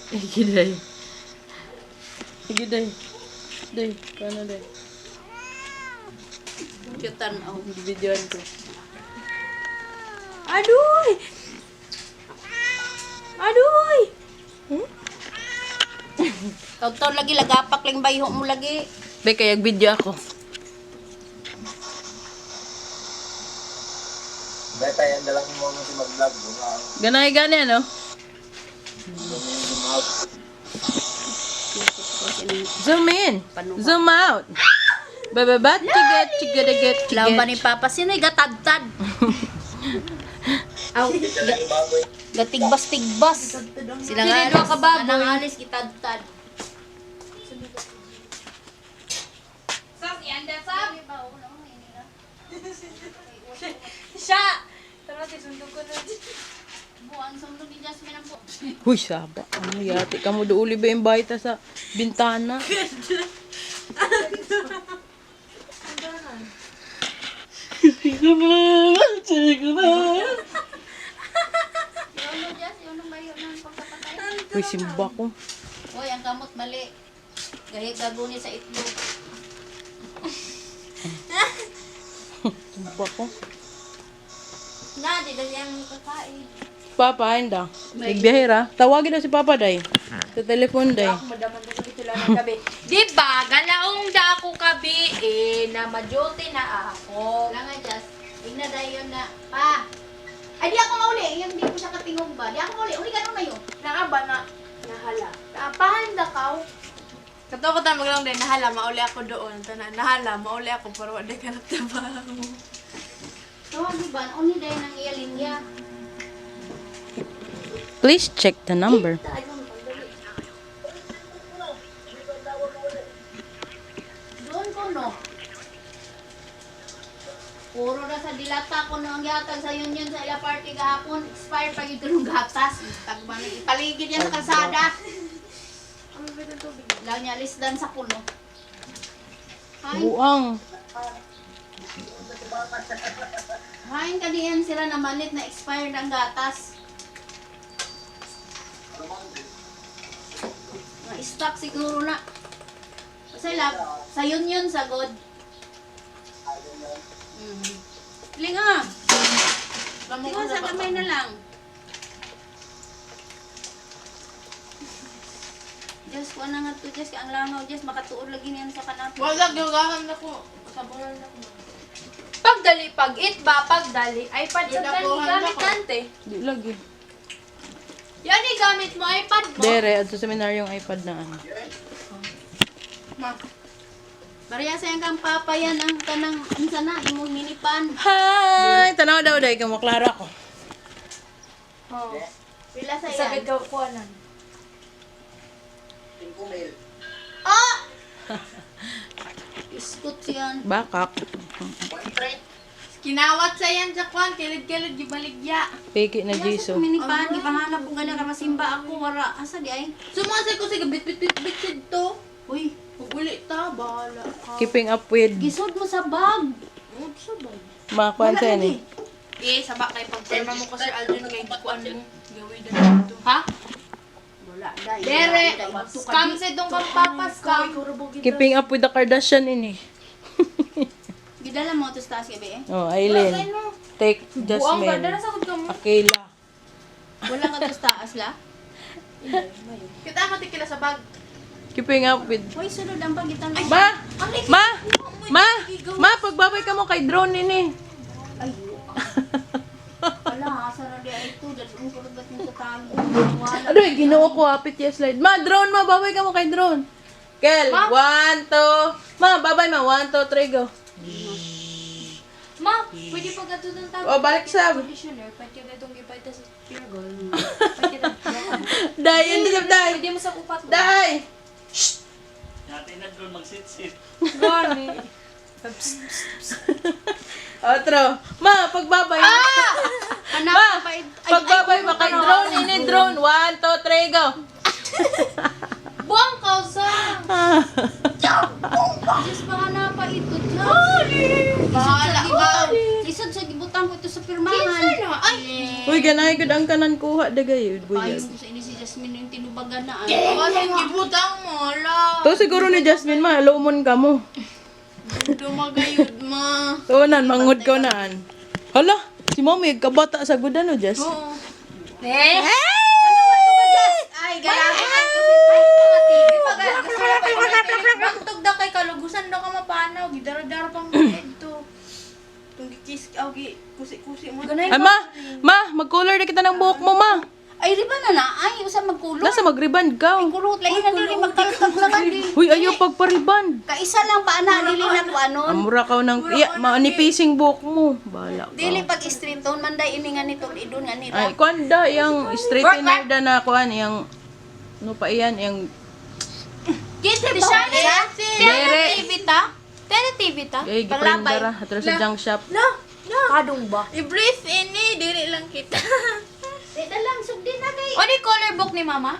Giday. Giday. Day, paano day? Cutan ako. Videoan ko. Aduy! Aduy! Taw lagi lagapak lang bayho mo lagi. Day, kaya video ako. Dahil tayo ang dalang mo si mag-vlog. Ganay gani ano? Zoom in. Zoom out. Bababat, chigat, chigat, Lawan ba chigat. ni Papa? Sino yung gatadtad? Aw, gatigbas-tigbas. Sila nga Sino ka baboy? anang alis kitadtad. Sab, yanda sab. Siya! Tara, sisundog ko na. Buang sumdo ni Jasmine ang po. Huy, saba. Ano yati? Kamu douli ba yung baita sa bintana? Yung mo Jas, yung nang bayo ng pagkapatay. Huy, simba ko. Hoy, ang kamot mali. Gahig gaguni sa itlog. Simba ko. Na, di na yan kakain. Papa, hinda. Nagbiyahira. Tawagin na si Papa, day. Sa telepon, day. Ako madaman ko dito lang ng gabi. Di ba, galaong da ako kabi na majote na ako. Wala nga, Jas. Igna dayon na. Pa! Ay, di ako mauli. Yung di ko siya katingog ba? Di ako mauli. Uli ka na yun. Nakaba na, nahala. Pahanda ka. Kato ko tayo maglang din, nahala, mauli ako doon. Nahala, mauli ako, pero wala ka nagtabaho. Tawag di ba? Uni dayon ng iyalinya. Please check the number. Doon ko, no? Puro na sa dilata ko no ang gihatag sa union sa ila party gahapon. Expired pa yung tulong gatas. Tagba na ipaligid yan sa kalsada. Ano ba itong tubig? Law niya lisdan sa puno. Hain, Buang. hain ka diyan sila na malit na expired ang gatas. Na-stock siguro na. Kasi sa union sa God. Linga. Linga sa kamay na lang. Just kuha na nga to, Just. Ang langaw, Just. Makatuod lagi niyan sa kanapin. Wala, gagahan na ko. Sabunan na ko. Pagdali, pag-eat ba? Pagdali. iPad sa dali, gamit nante. Di lagi. Yan gamit mo, iPad mo. Dere, at sa seminar yung iPad na ano. Ma. Bariya sa yung kang papayan ang kanang unsa na imong minipan. Hi! Tanaw daw, day. Kamaklara ko. Oh. Pila sa Sabi yan? ka kuhanan. Oh! Iskot yan. Bakak. Kinawat sa yan sa kwan, kilid-kilid, gibaligya. Peki na Pila Jiso. sa minipan, gipahanap ko gana ka masimba ako wala asa di ay. Sumasay ko sa bit to. Uy, Kung uli ta, bahala ka. Keeping up with gisod mo sa bag. Makuan sa yan eh. Saba kay pagpirma mo kasi Aldrin kay kuan mo. Gawin na dito. Ha? Wala dai. Dere, scam sa itong kampapas ka. Keeping up with the Kardashian ini. Gidala mo to sa taas gabi eh. Oh, Aileen. Take Buang ba? Dara Jasmine. sa kod mo. Akela. Wala ka to sa taas la. Kita matikila sa bag. Keeping up with... Hoy, sunod ang pagitan mo. Ma! Ma! Ma! Ma! Pagbabay ka mo kay drone ini. Ay. Wala, asa na di ay ito. Dali mo kurugat mo sa tago. Wala. Ano eh, ginoo ko hapit yung slide. Ma! Drone ma! Babay ka mo kay drone. Kel! Ma? 1, 2... Ma! Babay ma! 1, 2, 3, go. Ma, pwede pa gato ng tawag. O, balik sa... Conditioner, pwede ka itong ipahita sa pure gold. Pwede na. Day! Yan din day! Pwede mo sa kupat mo. Day! Natin na doon mag-sit-sit. Gani. Otro. Ma! Pagbabay ma! Anak, Ma! pa- ay- Pagbabay mo kay drone ini drone. 1, 2, 3, go. Buang ka sa. Diyos, baka na pa ito dyan. Bahala ka. Lisod sa gibutang ko ito sa pirmahan. Kinsa na? Ay! Uy, ganay gud ang kanan kuha dagay. Payo Buyag. ko sa ini si Jasmine. Jasmine yung tinubagan na. Kasi gibutang mo, ala. To siguro ni Jasmine ma, lumon ka mo. Dumagayod, ma. Tunan, mangod ka naan. Hala, si Mommy, kabata sa gudan no, Jas? Oo. Eh? Ay, galapin ka Bantog da kay kalugusan daw ka mapanaw. Gidara-dara pang ito. Itong gikis, kusi-kusi mo. Ay, ma, mag-color na kita ng buhok mo, ma. Ay, riba na na. Ay, usa magkulot. Nasa mag-ribbon ka. Kulot lang na dili magkalutag lang dili. Huy, ayaw pagpariban. Kaisa lang pa ana dili na ko anon. Amura ka ng, iya, manipising buhok mo. Bala ka. Dili pag stream tone man day ini nga nito idon nga nila. Ay, kuanda, yung straightener da na, kuan, yung, ano pa iyan, yung, Kita ba? Dere. TV ta? Tele TV ta? ay, giprint dara, atras sa junk shop. No. Kadong ba? I-breathe in eh. Dili lang kita. Di lang sugdi na kay. Ano yung color book ni mama?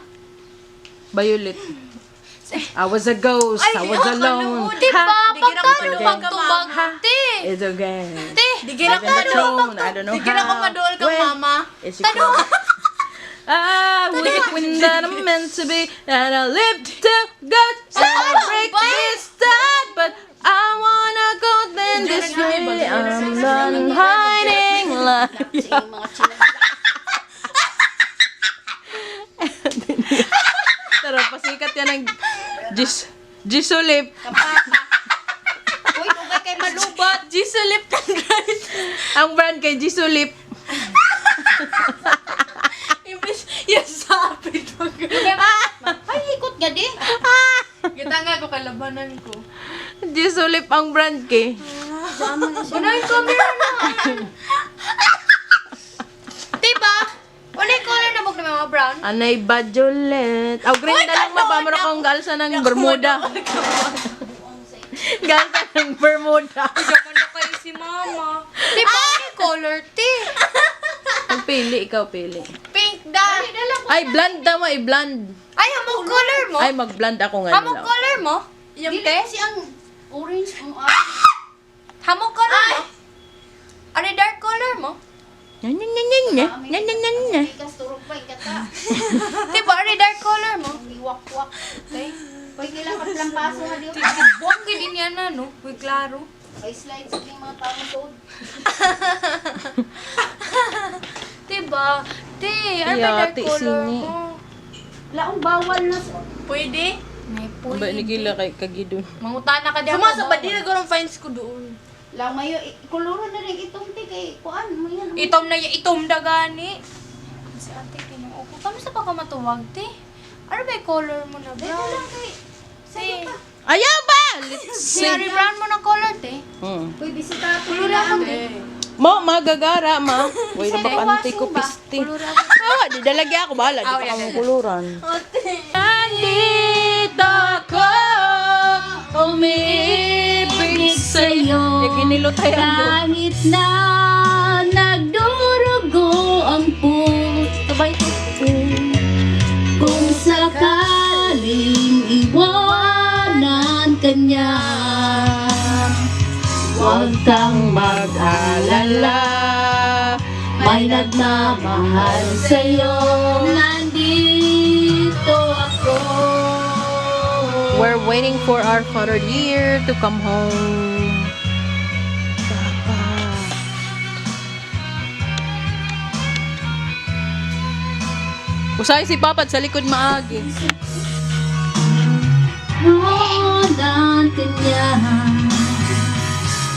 Violet. I was a ghost, I was alone. Diba? Ha, Pagkano magtubag? Te. it's okay. Te. Di gira ko Tone, I don't know Di gira ko how. maduol ka, When mama. is it called? I was the queen that I'm meant to be, and I live to go and I break this time, but I wanna go then this way. I'm done hiding like. Sa mga chino. Tara, pasikat yan ng Gisulip. Uy, ugay kay malubat. Gisulip ng guys. Ang brand kay Gisulip. Ibis, yung sapit mo. Ay, ikot nga di. Kita nga ko kalabanan ko. Gisulip ang brand kay. Unahin ko, meron na. Diba? Wala yung color na book ni Mama Brown? Anay Bajolet. Aw, green na lang mabamara kong galsa ng Bermuda. Galsa ng Bermuda. Gaman na kayo si Mama. Diba? Ano yung color, te? Ang pili, ikaw pili. Pink da. Ay, blonde daw mo, i-blonde. Ay, hamog color mo? Ay, mag-blonde ako nga Hamog nila. color mo? Yung Dili te? kasi ang orange ang Hamog color mo? Ano yung dark color mo? Yan, yan, yan, yan, yan. Yan, yan, yan, yan. Ikas turog pa ikata. Diba? Ano yung dark color mo? Liwak-wak. Okay. Pwede lang patlampaso nga di. Buwang din yan na, no? Uy, klaro. Ay slides yung mga taong tod. Diba? Te, ano ba Iya, dark ate, color sini. mo? Laong bawal na sa... Pwede? May Ang ba, nigila kay kagidon. Mangutana ka diyan. Sumasabad din nagkaroon fines ko doon. Laong mayo, kuluro na rin itong ti kay kuan mo yan. Itom na yung itom na gani. Si ate kinuo ko. Kamusta pa ka matuwag, te? Ano ba yung color mo na Dito brown? lang kay... Si... Ayaw ba? Let's Si see. Harry Brown mo ng color, te? Uy, bisita ko nila. Mo, magagara, ma. Uy, napapanti ko pisti. Ah, di dalagi ako. Bahala, di pa kang kuluran. Nandito ako, umibig sa'yo. Ikinilo tayo ang Kahit na nagdurugo ang puso. Sabay ko. Kung sakaling iwanan kanya, huwag kang mag-alala. May nagmamahal sa'yo. Nandito ako. We're waiting for our father dear to come home. Papa. Usay si Papa sa likod maagi. Wanan kanya.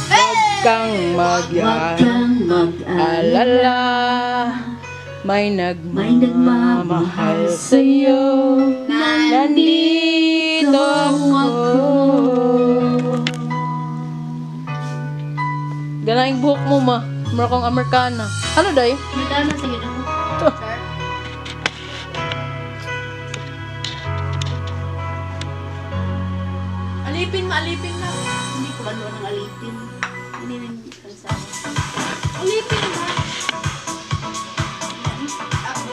Huwag kang Huwag mag-alala. kang mag-alala. May May nagmamahal sa'yo. Nandito ako. Ganaing buhok mo, ma. Mura kang Amerikana. Ano, day? Madama sige na ako. Alipin mo, alipin mo. Hindi ko ba doon ang alipin? Hindi rin kalsada. Alipin mo.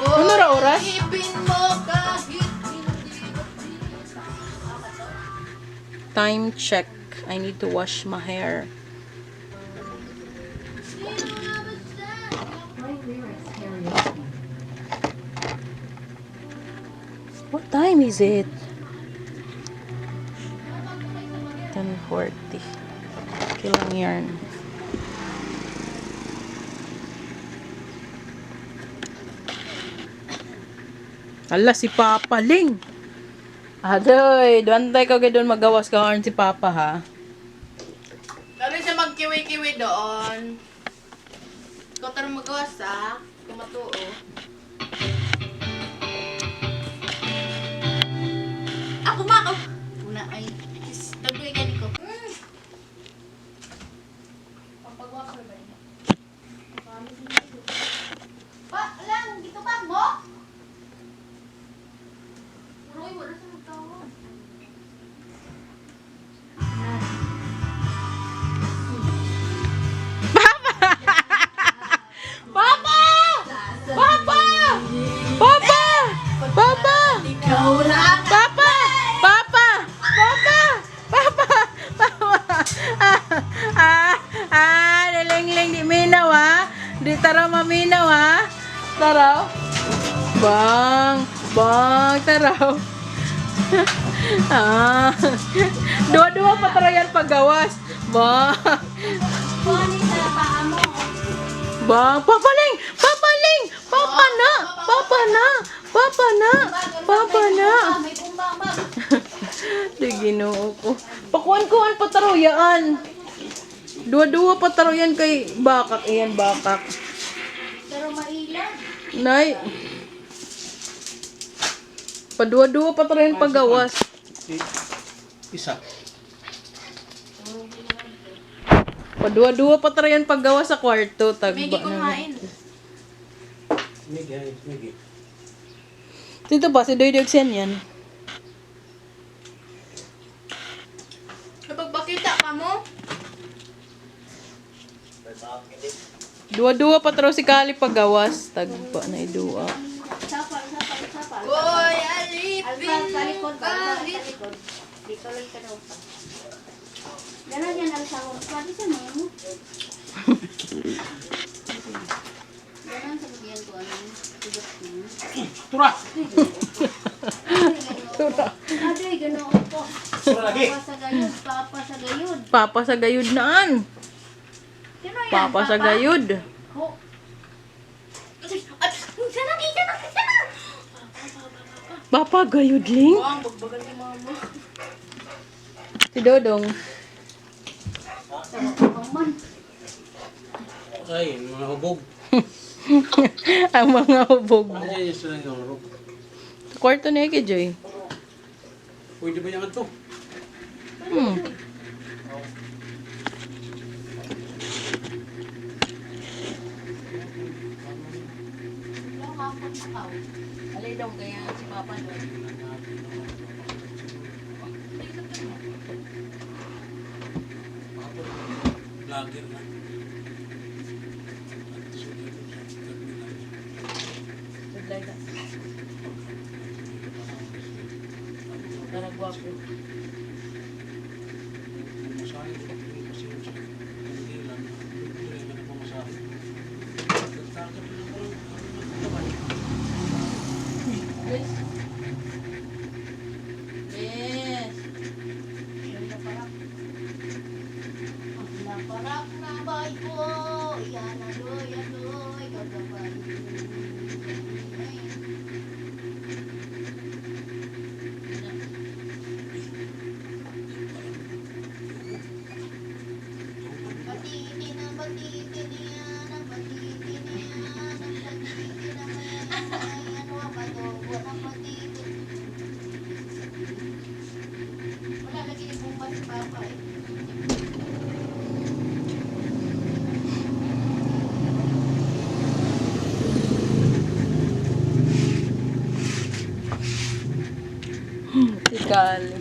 Ano ra oras? Alipin mo kahit Time check. I need to wash my hair. What time is it? 10:40. Okay lang yarn. Ala, si Papa Ling. Adoy, doon tayo kagay doon magawas ka si Papa ha. Lalo siya magkiwi-kiwi doon. Ikaw tarong magawas ha. Kumatuo. Ako mako. Una ay, dagdoy ka ko. Papagwakal ba niya? Pa, lang, dito ka mo? Uroy mo na sa magtawag. Papa! Papa! Papa! Papa! Ikaw lang. Papa! Papa! Papa! Papa! Papa! Nalingling di minaw ha. Di tara maminaw ha. Taraw. Bang! Bang! Taraw. Dua-dua pa tara yan paggawas. Bang! Kuhanin sa paa mo. Bang! Papaling! Papaling! Papa na! Papa na! Papa na! Papa na! May pumbang ba? Di ginoo ko. Pakuan-kuan pataroyaan. Dua-dua pataroyan kay bakak. Iyan bakak. Pero mailan. Nay. Padua-dua pataroyan paggawas. Isa. Padua-dua pataroyan paggawas sa kwarto. Migi Tagba na. kumain. Migi. Dito ba? Si Doy Diogsen yan. Kapag bakita ka mo, Dua-dua pataro si Kali paggawas. Tagba na idua. Sapal. Boy, alipin Alpha, sa likod ba? Alpha, bakit? sa likod. Dito lang ka daw pa. Ganun yan ang sahur. Pwede sa mga mo. Ganun sa bigyan ko ano. Tugot mo. Tura! Adoy, ganoon ko. Tura lagi! Papa sa gayud. Papa sa gayud naan. Sino yan? Papa sa gayud. Ho. Sana kita na kita na. Papa gayud ling. Buang, bagbagal ni mama. Si Dodong. Paman. Ay, mga hubog. Ang mga hubog. Ay, isa lang yung hubog. Kwarto na kay Joy. Pwede ba yung ito? Alay daw kaya si Papa doon. Vlogger na. Tudlay ka. Daragwapo. Masahe ko kasi hindi lang. Hindi lang ako masahe. Yes. Yes. Naparak na bay ko. Yan adoy, kagabay. Batiti na batiti niya, ng batiti niya, ng batiti na may ano ba to? Walang batiti. Wala lagi ni Bumba si Papa eh. Si Kali.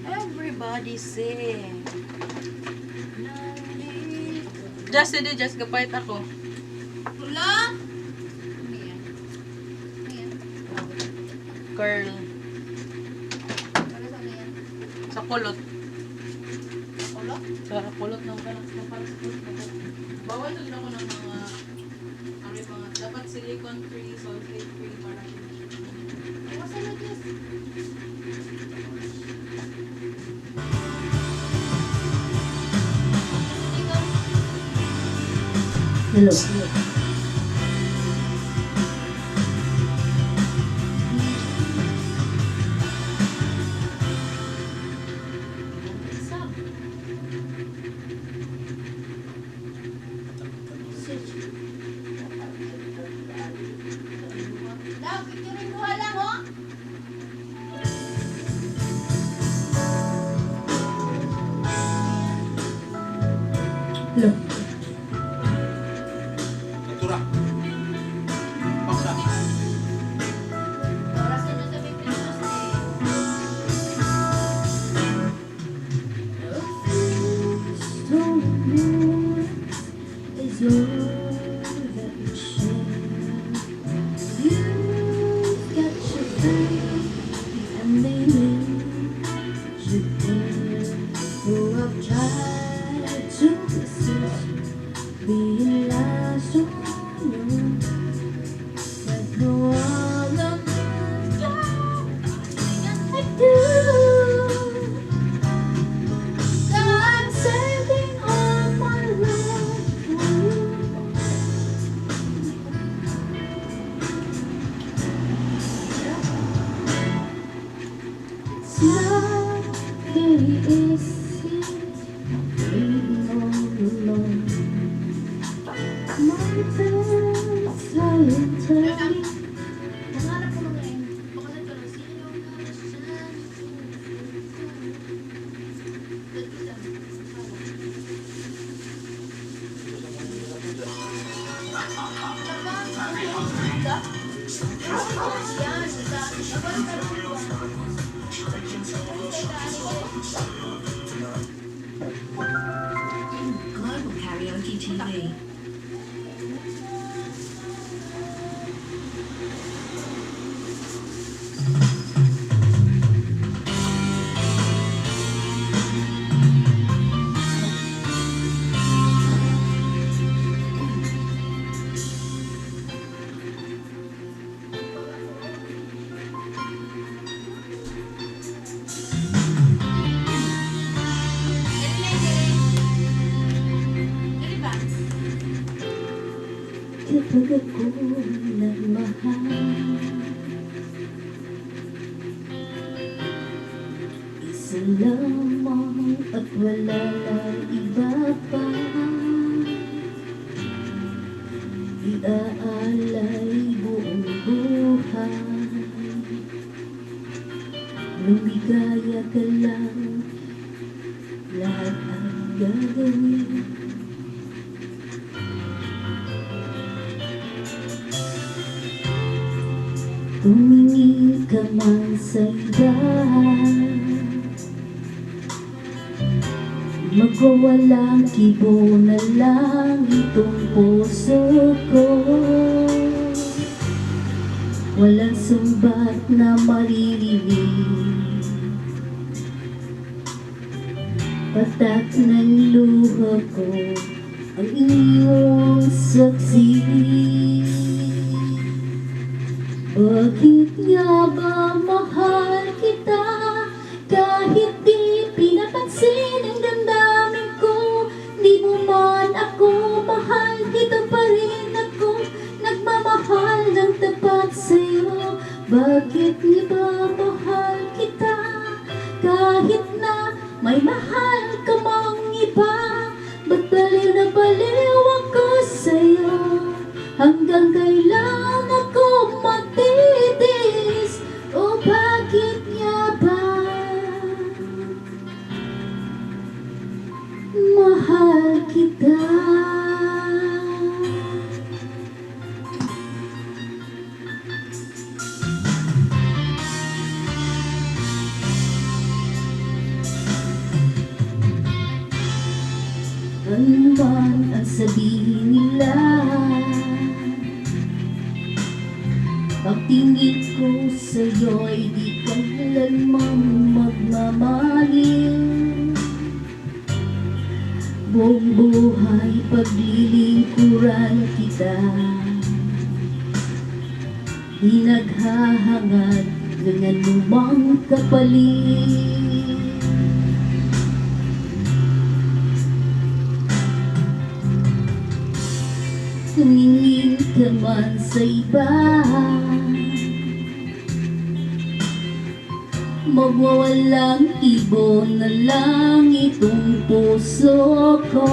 Everybody sing. Just hindi, just kapait ako. Wala. Girl. Sa kulot. Ulo? Sa kulot ng kanak sa kulot. Bawal din ako ng mga dapat silicone free, sulfate free para What's the this? Hello. Daw, picturein ko lang, oh. Hello. Natura. Paksa. Orasan nyo sa pictures, eh. Is all that we share. You've got your friends, and they need you there. Oh, I've tried to resist being lost on you, but no other I do. So I'm saving all my love for you. It's not very easy being all alone. My best I am telling. Nangarap ko mga yun. Bakalan ko lang, sino ka siya? Global Karaoke TV. Kapag ako nagmahal, isa lamang at wala na iba pa. Iaalay buong buhay, lumigaya ka lang, lahat ang gagawin. Tumingin ka man sa iba, magwawalang kibo na lang itong puso ko. Walang sumbat na maririnig, patak ng luha ko ang iyong saksi. Bakit nga ba mahal kita kahit di pinapansin ang damdamin ko? Di mo man ako mahal, dito pa rin ako nagmamahal ng tapat sa'yo. Bakit nga ba mahal kita kahit na may mahal ka mang iba? Ba't baliw na baliw ako sa'yo? Hanggang kailan ako matitiis? O bakit nga ba mahal kita? Ano man ang sabihin nila, pagtingin ko sa'yo'y di kailanman magmamali. kong buhay, paglilingkuran kita. Di naghahangad ng anumang kapalit. Tumingin ka man sa iba, magwawalang ibon na lang itong puso ko.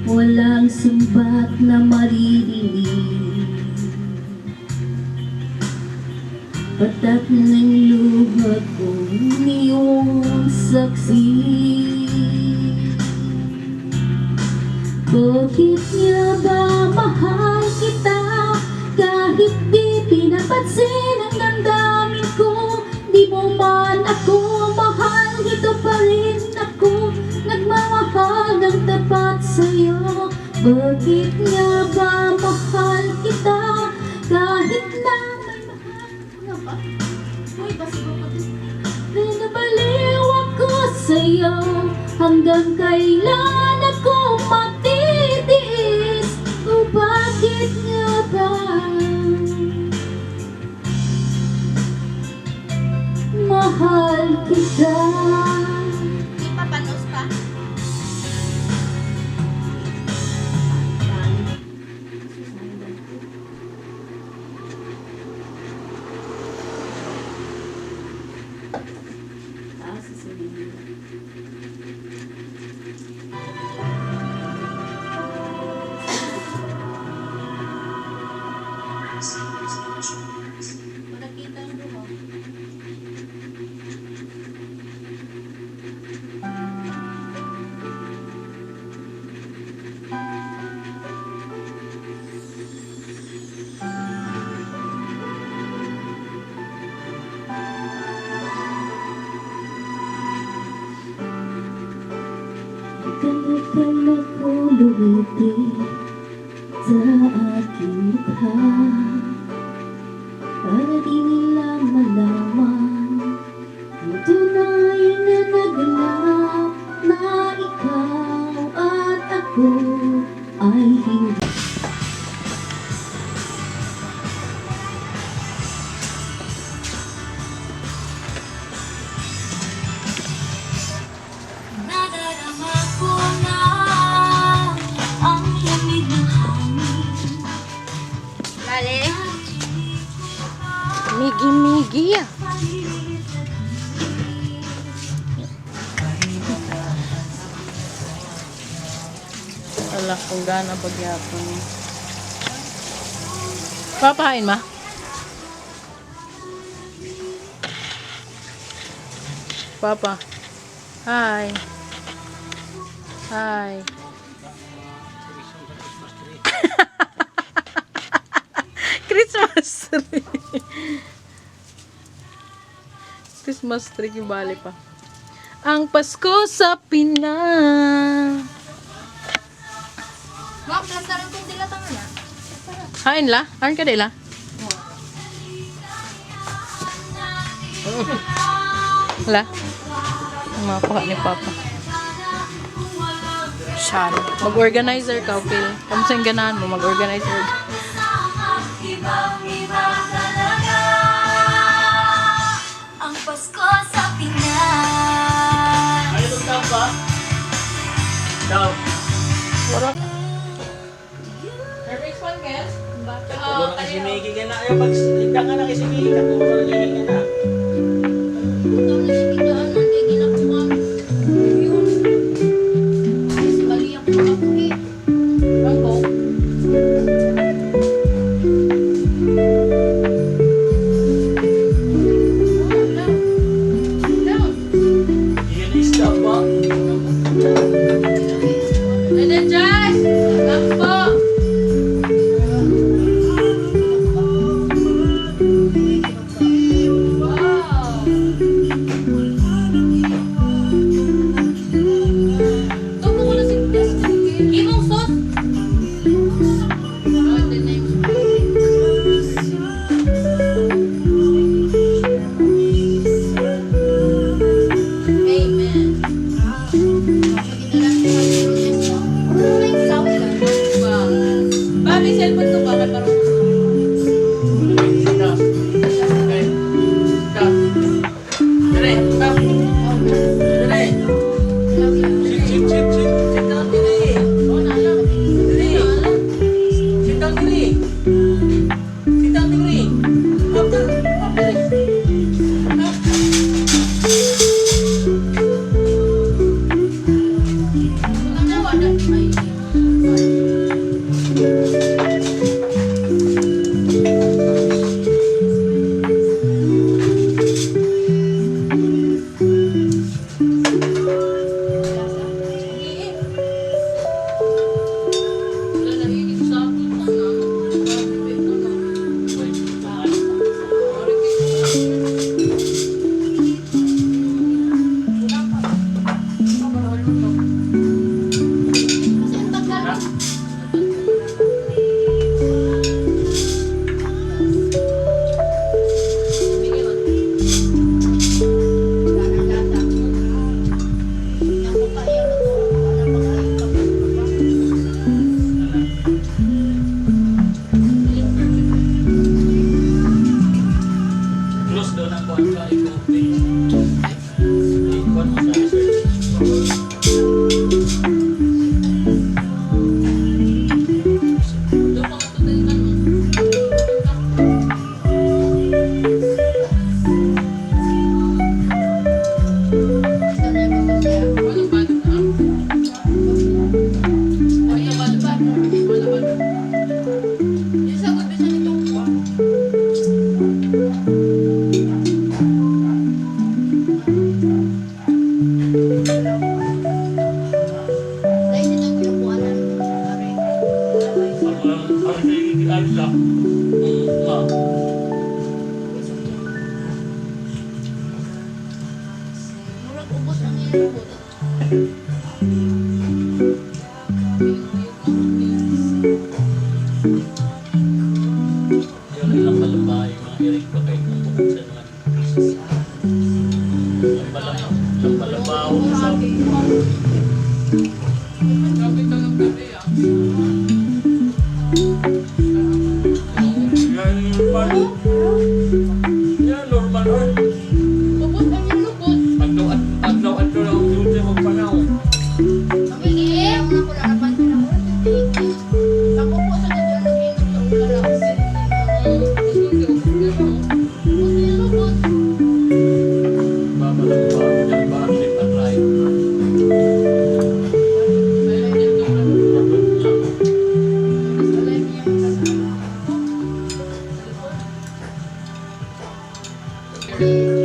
Walang sumbat na maririnig, patak ng luha kong iyong saksi. Bakit niya ba mahal kita kahit di pinapansin ang damdamin ko? Di mo man ako mahal, ito pa rin ako nagmamahal ng tapat sa'yo. Bakit niya ba mahal kita kahit na may mahal? Ano ba? Uy, basigo ko din. Pinabaliw ako sa'yo, hanggang kailan ako matitiis? O bakit nga ba mahal kita? Di pa panos pa? Nakita ang duho. Kala-kala ko lumiti sa aking mukha, para di nila malaman ang tunay na naganap, na ikaw at ako ay hindi. Nadarama ko na ang lamig ng hangin. Lalim. Migi-migi ah. Wala kong gana pagyapon. Papahain ma? Papa. Hi. Hi. Christmas tree. Christmas tree yung bali pa. Ang Pasko sa Pinas. Ma'am, plastaran kong dilatang na. Hain la? Hain ka dila? La? Ang makuha ni Papa. Shan. Mag-organizer ka, okay? Kamusta yung ganahan mo? Mag-organizer. Ang Pasko sa Pinas. Ay, itong daw ba? Daw. Wala. Next one, guys. Siguro na kasi may gigana. Ayaw, pag ligdan ka na kasi may gigana. Kung wala na gigana. Ikaw na sinigdaan ng tigil ako, ma'am. Yun. Mas bali ako ako eh. Bangko. Gigana is daw ba? Ayan, Jazz! Bangko! up. Dali. Sit. Sit down, dali. Dali. Sit down, dali. Sit down, dali. Up, dali. Up. Close daw ng kuwan ka, i-open. I-kuwan mo sa research. Yun lang malabay, mga iring pa kayo kung buksan naman. Lampalabaw sa... Yan, normal. Yan, normal. Pagdaw-adto lang ang duty magpanaw. Babalabaw, yung bakit at right. Thank you.